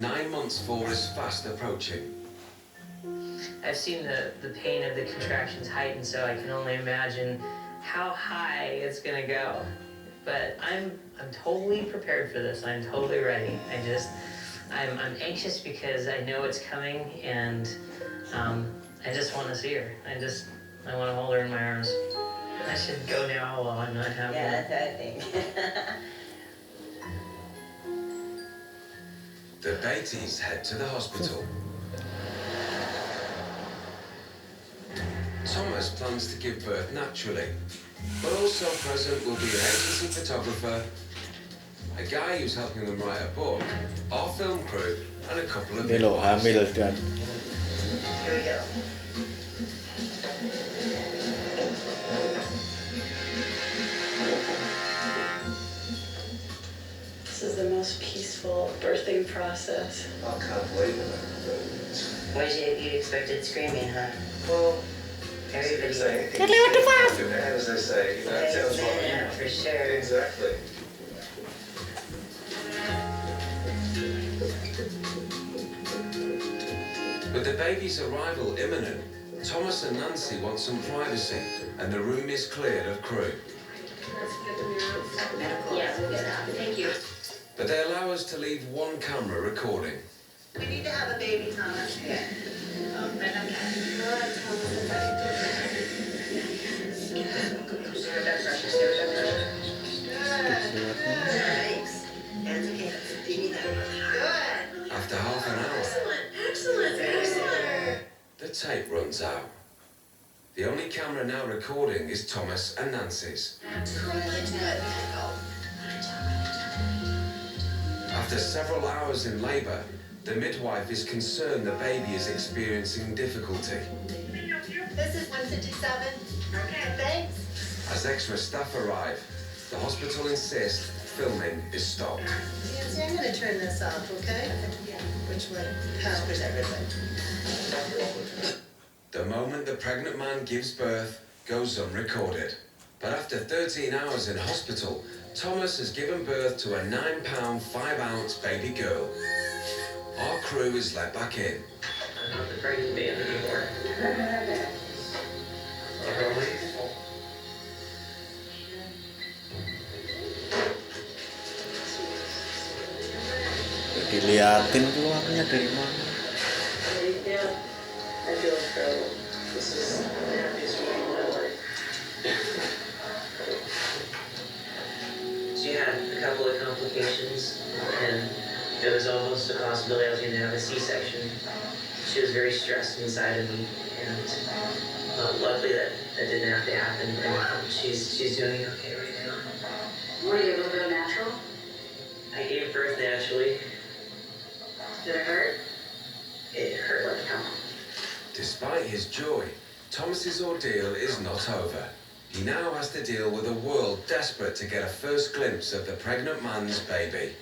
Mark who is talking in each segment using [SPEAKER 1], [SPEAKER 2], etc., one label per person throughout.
[SPEAKER 1] 9 months for is fast approaching.
[SPEAKER 2] I've seen the pain of the contractions heighten, so I can only imagine how high it's gonna go. But I'm totally prepared for this. I'm totally ready. I'm anxious because I know it's coming, and I just want to see her. I want to hold her in my arms. I should go now while I'm not having.
[SPEAKER 3] Yeah, that's what I think.
[SPEAKER 1] The Beatties head to the hospital. Thomas plans to give birth naturally, but also present will be an agency photographer, a guy who's helping them write a book, our film crew, and a couple of midwives.
[SPEAKER 3] Here we go.
[SPEAKER 4] This is the most peaceful birthing process.
[SPEAKER 5] I can't believe it.
[SPEAKER 3] What you expected screaming, huh?
[SPEAKER 5] Well,
[SPEAKER 3] Everybody.
[SPEAKER 5] say anything. As they say, you know, it sounds like.
[SPEAKER 3] Yeah, for sure.
[SPEAKER 5] Exactly.
[SPEAKER 1] With the baby's arrival imminent, Thomas and Nancy want some privacy, and the room is cleared of crew.
[SPEAKER 3] Yeah, we'll get out. Thank you.
[SPEAKER 1] But they allow us to leave one camera recording.
[SPEAKER 6] We need to have a baby, Thomas.
[SPEAKER 3] Yeah.
[SPEAKER 6] Thanks. That's okay. Do you need that? Good.
[SPEAKER 1] After half an hour,
[SPEAKER 6] Excellent.
[SPEAKER 1] the tape runs out. The only camera now recording is Thomas and Nancy's. After several hours in labour, the midwife is concerned the baby is experiencing difficulty.
[SPEAKER 6] This is 157. Okay, thanks.
[SPEAKER 1] As extra staff arrive, the hospital insists filming is stopped.
[SPEAKER 6] Nancy, I'm going to turn this off, okay? Which way? Push everything.
[SPEAKER 1] The moment the pregnant man gives birth goes unrecorded. But after 13 hours in hospital, Thomas has given birth to a 9-pound, 5-ounce baby girl. Our crew is let back in.
[SPEAKER 2] I'm not the pregnant man anymore.
[SPEAKER 3] Diliatin keluarnya dari mana?
[SPEAKER 2] I feel incredible. This is the happiest week of my life. She had a couple of complications, and it was almost a possibility I was going to have a C-section. She was very stressed inside of me, and luckily that didn't have to happen. And she's doing okay right now.
[SPEAKER 4] Were you able to go natural?
[SPEAKER 2] I gave birth naturally.
[SPEAKER 4] Did it hurt?
[SPEAKER 2] It hurt like hell.
[SPEAKER 1] Despite his joy, Thomas's ordeal is not over. He now has to deal with a world desperate to get a first glimpse of the pregnant man's baby.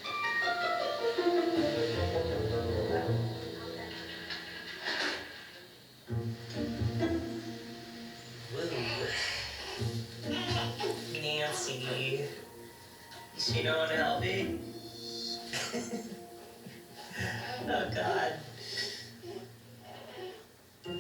[SPEAKER 2] Nancy, she don't want to help me. Oh God.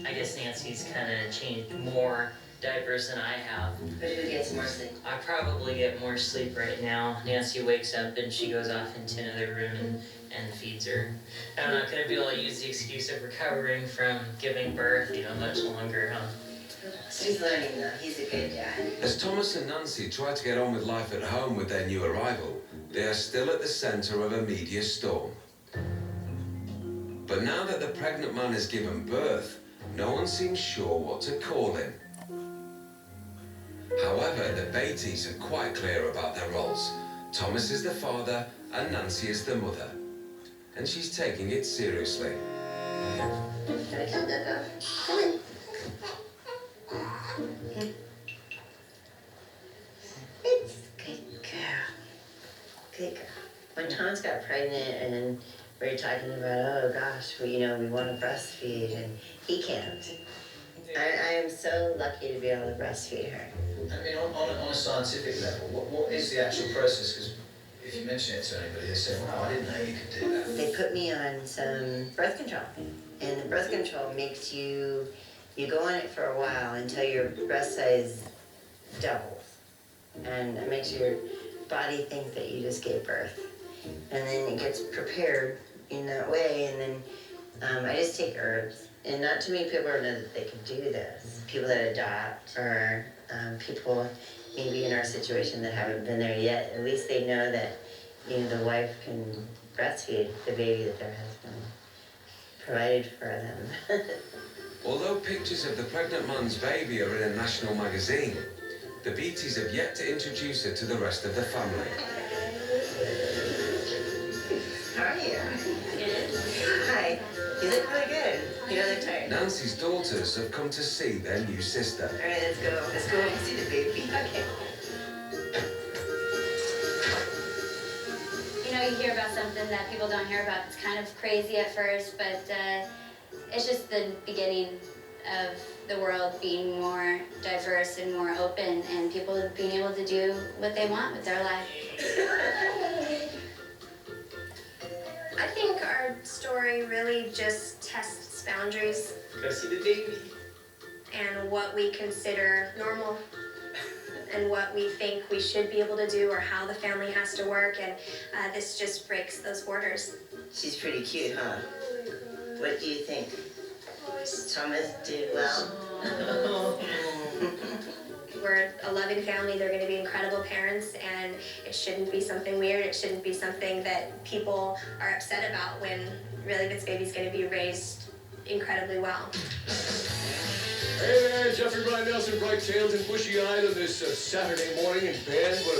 [SPEAKER 2] I guess Nancy's kind of changed more diapers than I have.
[SPEAKER 3] But you get some more sleep.
[SPEAKER 2] I probably get more sleep right now. Nancy wakes up and she goes off into another room and feeds her. I'm not going to be able to use the excuse of recovering from giving birth, much longer, huh?
[SPEAKER 3] He's learning though. He's a good guy.
[SPEAKER 1] As Thomas and Nancy try to get on with life at home with their new arrival, they are still at the centre of a media storm. But now that the pregnant man has given birth, no one seems sure what to call him. However, the Beatties are quite clear about their roles. Thomas is the father and Nancy is the mother. And she's taking it seriously.
[SPEAKER 3] Gotta count that up. Come in. It's good girl. Good girl. When Tom's got pregnant and we were talking about, oh gosh, we want to breastfeed, and he can't. I am so lucky to be able to breastfeed her.
[SPEAKER 5] I mean, on a scientific level, what is the actual process? Because If you mention it to anybody, they say, wow, I didn't know you could do that.
[SPEAKER 3] They put me on some birth control. And the birth control makes you go on it for a while until your breast size doubles. And it makes your body think that you just gave birth. And then it gets prepared in that way. And then I just take herbs. And not too many people know that they can do this. People that adopt or people maybe in our situation that haven't been there yet, at least they know that, you know, the wife can breastfeed the baby that their husband provided for them.
[SPEAKER 1] Although pictures of the pregnant man's baby are in a national magazine, the Beatties have yet to introduce her to the rest of the family.
[SPEAKER 3] How are you? Good. Hi. You look really good. You don't look tired.
[SPEAKER 1] Nancy's daughters have come to see their new sister.
[SPEAKER 3] All right, let's go. Let's go and see the baby. Okay.
[SPEAKER 7] You know, you hear about something that people don't hear about. It's kind of crazy at first, but it's just the beginning of the world being more diverse and more open, and people being able to do what they want with their life.
[SPEAKER 8] I think our story really just tests boundaries
[SPEAKER 5] Go see the baby.
[SPEAKER 8] and what we consider normal and what we think we should be able to do or how the family has to work, and this just breaks those borders.
[SPEAKER 3] She's pretty cute, huh? What do you think? Thomas did well.
[SPEAKER 8] We're a loving family. They're going to be incredible parents, and it shouldn't be something weird. It shouldn't be something that people are upset about when really this baby's going to be raised incredibly well.
[SPEAKER 9] Hey there, Jeffrey Brian Nelson, bright tails and bushy-eyed on this Saturday morning in bed.